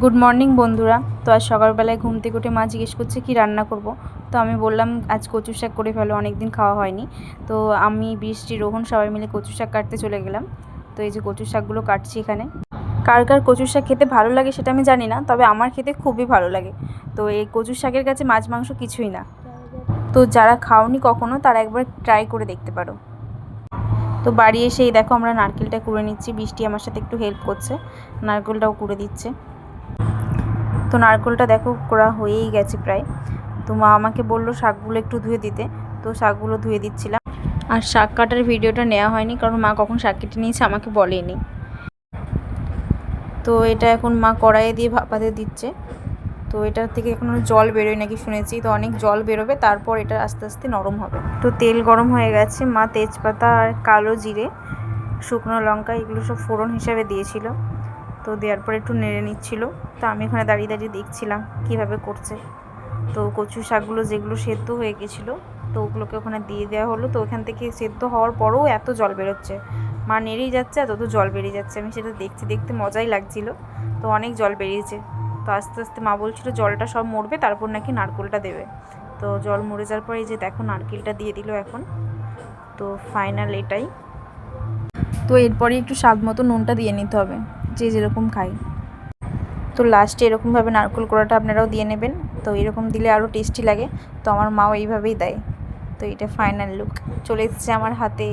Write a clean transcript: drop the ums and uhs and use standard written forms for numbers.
Good morning বন্ধুরা। তো আজ সকালবেলায় ঘুম থেকে উঠে মা জিজ্ঞেস করছে কি রান্না করব। তো আমি বললাম আজ কচু শাক করে ফেলো, অনেক দিন খাওয়া হয়নি। তো আমি বৃষ্টি রোহন সবাই মিলে কচু শাক কাটতে চলে গেলাম। তো এই যে কচু শাকগুলো কাটছি এখানে। কার কার কচু শাক খেতে ভালো লাগে সেটা আমি জানি না, তবে আমার খেতে খুবই ভালো লাগে। তো এই কচু শাকের কাছে মাছ মাংস কিছুই না। তো যারা খাওনি কখনো তারা একবার ট্রাই করে দেখতে পারো। তো বাড়ি এসেই দেখো আমরা নারকেলটা কুড়ে নিচ্ছি, বৃষ্টি আমার সাথে একটু হেল্প করছে, নারকেলটাও কুড়ে দিচ্ছে। তো নারকেলটা দেখো কোড়া হয়েই গেছে প্রায়। তো মা আমাকে বললো শাকগুলো একটু ধুয়ে দিতে, তো শাকগুলো ধুয়ে দিচ্ছিলাম। আর শাক কাটার ভিডিওটা নেওয়া হয়নি কারণ মা কখন শাক কেটে নিয়েছে আমাকে বলেনি। তো এটা এখন মা কড়াইয়ে দিয়ে ভাপাতে দিচ্ছে। তো এটার থেকে এখন জল বেরোয় নাকি শুনেছি, তো অনেক জল বেরোবে, তারপর এটা আস্তে আস্তে নরম হবে। তো তেল গরম হয়ে গেছে, মা তেজপাতা আর কালো জিরে, শুকনো লঙ্কা এগুলো সব ফোড়ন হিসাবে দিয়েছিল। তো দেওয়ার পর একটু নেড়ে নিচ্ছিল। তো আমি ওখানে দাঁড়িয়ে দাঁড়িয়ে দেখছিলাম কীভাবে করছে। তো কচু শাকগুলো যেগুলো সেদ্ধ হয়ে গেছিলো তো ওগুলোকে ওখানে দিয়ে দেওয়া হলো। তো ওখান থেকে সেদ্ধ হওয়ার পরেও এত জল বেরোচ্ছে, মা নেড়েই যাচ্ছে আর তত জল বেরিয়ে যাচ্ছে। আমি সেটা দেখতে দেখতে মজাই লাগছিলো। তো অনেক জল বেরিয়েছে। তো আস্তে আস্তে মা বলছিল জলটা সব মরবে তারপর নাকি নারকেলটা দেবে। তো জল মরে যাওয়ার পরে এই যে দেখো নারকেলটা দিয়ে দিল এখন। তো ফাইনাল এটাই। তো এরপরে একটু স্বাদ মতো নুনটা দিয়ে নিতে হবে, যে যেরকম খাই। তো লাস্টে এরকমভাবে নারকেল কোড়াটা আপনারাও দিয়ে নেবেন। তো এরকম দিলে আরও টেস্টি লাগে। তো আমার মাও এইভাবেই দেয়। তো এটা ফাইনাল লুক চলে এসেছে আমার হাতে।